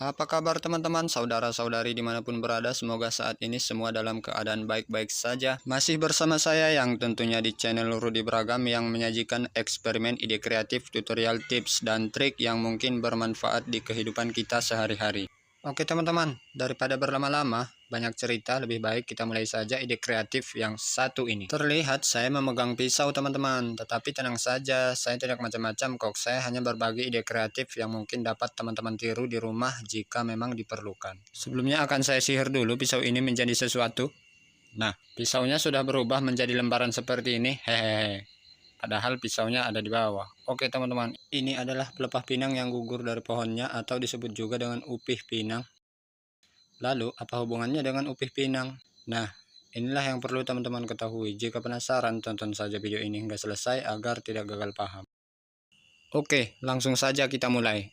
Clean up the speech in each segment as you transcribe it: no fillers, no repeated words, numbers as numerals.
Apa kabar teman-teman, saudara-saudari dimanapun berada, semoga saat ini semua dalam keadaan baik-baik saja. Masih bersama saya yang tentunya di channel Rudy Beragam yang menyajikan eksperimen ide kreatif, tutorial tips dan trik yang mungkin bermanfaat di kehidupan kita sehari-hari. Oke teman-teman, daripada berlama-lama, banyak cerita, lebih baik kita mulai saja ide kreatif yang satu ini. Terlihat saya memegang pisau teman-teman, tetapi tenang saja, saya tidak macam-macam kok. Saya hanya berbagi ide kreatif yang mungkin dapat teman-teman tiru di rumah jika memang diperlukan. Sebelumnya akan saya sihir dulu pisau ini menjadi sesuatu. Nah, pisaunya sudah berubah menjadi lembaran seperti ini, hehehe. Padahal pisaunya ada di bawah. Oke teman-teman, ini adalah pelepah pinang yang gugur dari pohonnya atau disebut juga dengan upih pinang. Lalu, apa hubungannya dengan upih pinang? Nah, inilah yang perlu teman-teman ketahui. Jika penasaran, tonton saja video ini hingga selesai agar tidak gagal paham. Oke, langsung saja kita mulai.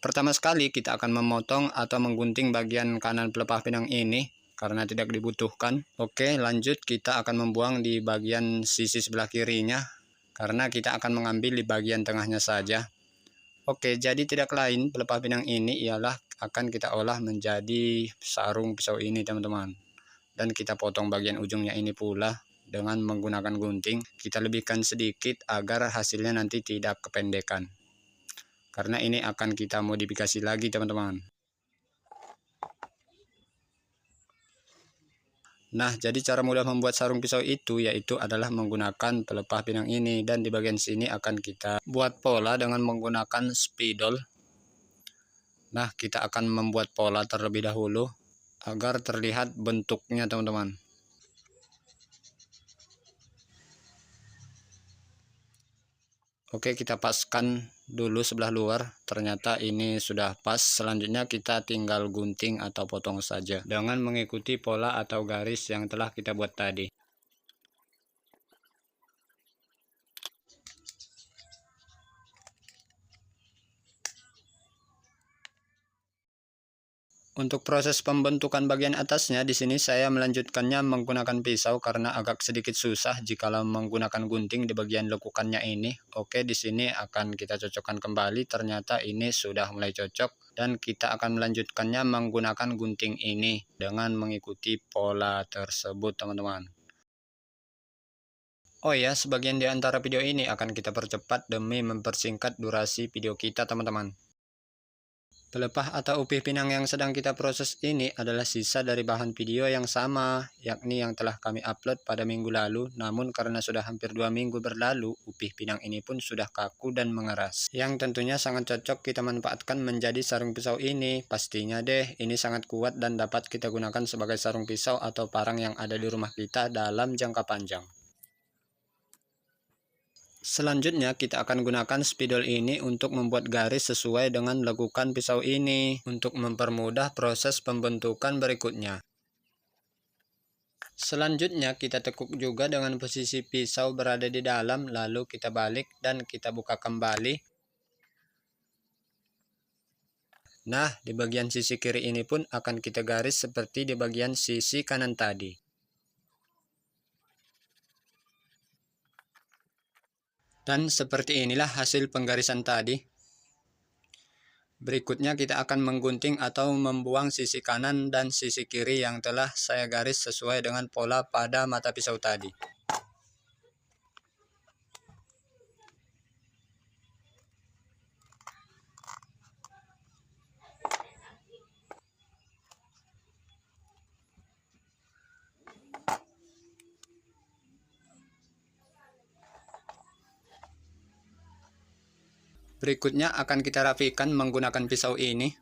Pertama sekali kita akan memotong atau menggunting bagian kanan pelepah pinang ini karena tidak dibutuhkan. Oke, lanjut kita akan membuang di bagian sisi sebelah kirinya karena kita akan mengambil di bagian tengahnya saja. Oke, jadi tidak lain pelepah pinang ini ialah akan kita olah menjadi sarung pisau ini teman-teman. Dan kita potong bagian ujungnya ini pula dengan menggunakan gunting. Kita lebihkan sedikit agar hasilnya nanti tidak kependekan. Karena ini akan kita modifikasi lagi teman-teman. Nah, jadi cara mudah membuat sarung pisau itu yaitu adalah menggunakan pelepah pinang ini, dan di bagian sini akan kita buat pola dengan menggunakan spidol. Nah, kita akan membuat pola terlebih dahulu agar terlihat bentuknya teman-teman. Oke, kita paskan dulu sebelah luar. Ternyata ini sudah pas. Selanjutnya kita tinggal gunting atau potong saja dengan mengikuti pola atau garis yang telah kita buat tadi. Untuk proses pembentukan bagian atasnya, di sini saya melanjutkannya menggunakan pisau karena agak sedikit susah jikalau menggunakan gunting di bagian lekukannya ini. Oke, di sini akan kita cocokkan kembali. Ternyata ini sudah mulai cocok dan kita akan melanjutkannya menggunakan gunting ini dengan mengikuti pola tersebut, teman-teman. Oh ya, sebagian di antara video ini akan kita percepat demi mempersingkat durasi video kita, teman-teman. Pelepah atau upih pinang yang sedang kita proses ini adalah sisa dari bahan video yang sama, yakni yang telah kami upload pada minggu lalu. Namun karena sudah hampir 2 minggu berlalu, upih pinang ini pun sudah kaku dan mengeras. Yang tentunya sangat cocok kita manfaatkan menjadi sarung pisau ini. Pastinya deh, ini sangat kuat dan dapat kita gunakan sebagai sarung pisau atau parang yang ada di rumah kita dalam jangka panjang. Selanjutnya kita akan gunakan spidol ini untuk membuat garis sesuai dengan lekukan pisau ini untuk mempermudah proses pembentukan berikutnya. Selanjutnya kita tekuk juga dengan posisi pisau berada di dalam, lalu kita balik dan kita buka kembali. Nah, di bagian sisi kiri ini pun akan kita garis seperti di bagian sisi kanan tadi. Dan seperti inilah hasil penggarisan tadi. Berikutnya kita akan menggunting atau membuang sisi kanan dan sisi kiri yang telah saya garis sesuai dengan pola pada mata pisau tadi. Berikutnya akan kita rapikan menggunakan pisau ini.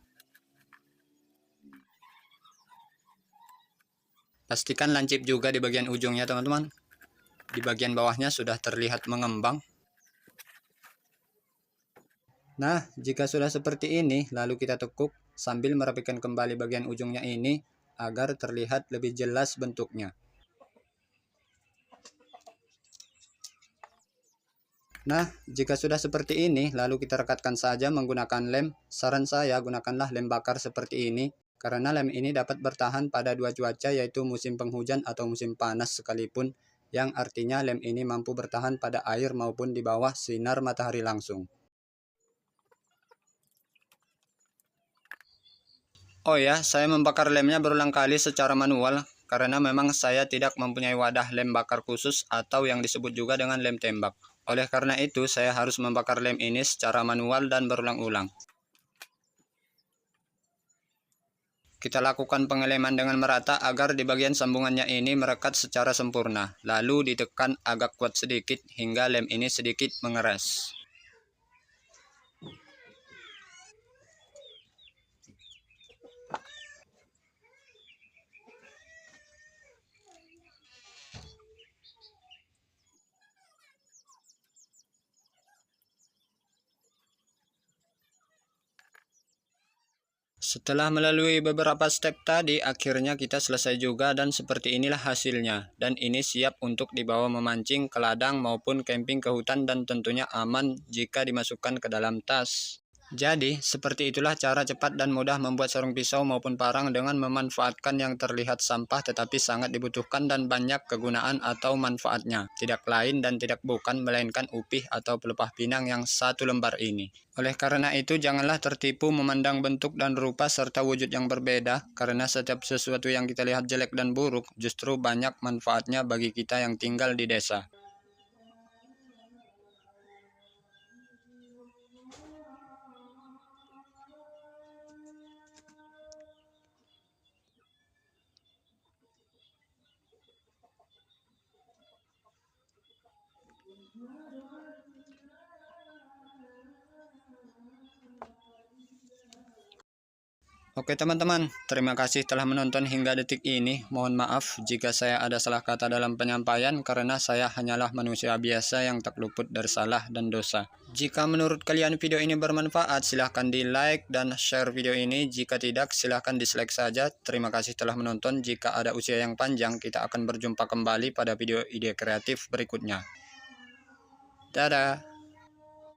Pastikan lancip juga di bagian ujungnya teman-teman. Di bagian bawahnya sudah terlihat mengembang. Nah, jika sudah seperti ini, lalu kita tekuk sambil merapikan kembali bagian ujungnya ini agar terlihat lebih jelas bentuknya. Nah, jika sudah seperti ini, lalu kita rekatkan saja menggunakan lem. Saran saya, gunakanlah lem bakar seperti ini, karena lem ini dapat bertahan pada 2 cuaca, yaitu musim penghujan atau musim panas sekalipun, yang artinya lem ini mampu bertahan pada air maupun di bawah sinar matahari langsung. Oh ya, saya membakar lemnya berulang kali secara manual karena memang saya tidak mempunyai wadah lem bakar khusus atau yang disebut juga dengan lem tembak. Oleh karena itu, saya harus membakar lem ini secara manual dan berulang-ulang. Kita lakukan pengeleman dengan merata agar di bagian sambungannya ini merekat secara sempurna. Lalu ditekan agak kuat sedikit hingga lem ini sedikit mengeras. Setelah melalui beberapa step tadi, akhirnya kita selesai juga dan seperti inilah hasilnya. Dan ini siap untuk dibawa memancing ke ladang maupun camping ke hutan dan tentunya aman jika dimasukkan ke dalam tas. Jadi, seperti itulah cara cepat dan mudah membuat sarung pisau maupun parang dengan memanfaatkan yang terlihat sampah tetapi sangat dibutuhkan dan banyak kegunaan atau manfaatnya. Tidak lain dan tidak bukan melainkan upih atau pelepah pinang yang satu lembar ini. Oleh karena itu, janganlah tertipu memandang bentuk dan rupa serta wujud yang berbeda, karena setiap sesuatu yang kita lihat jelek dan buruk justru banyak manfaatnya bagi kita yang tinggal di desa. Oke teman-teman, terima kasih telah menonton hingga detik ini. Mohon maaf jika saya ada salah kata dalam penyampaian karena saya hanyalah manusia biasa yang tak luput dari salah dan dosa. Jika menurut kalian video ini bermanfaat, silahkan di like dan share video ini. Jika tidak, silahkan dislike saja. Terima kasih telah menonton. Jika ada usia yang panjang, kita akan berjumpa kembali pada video ide kreatif berikutnya. Dadah!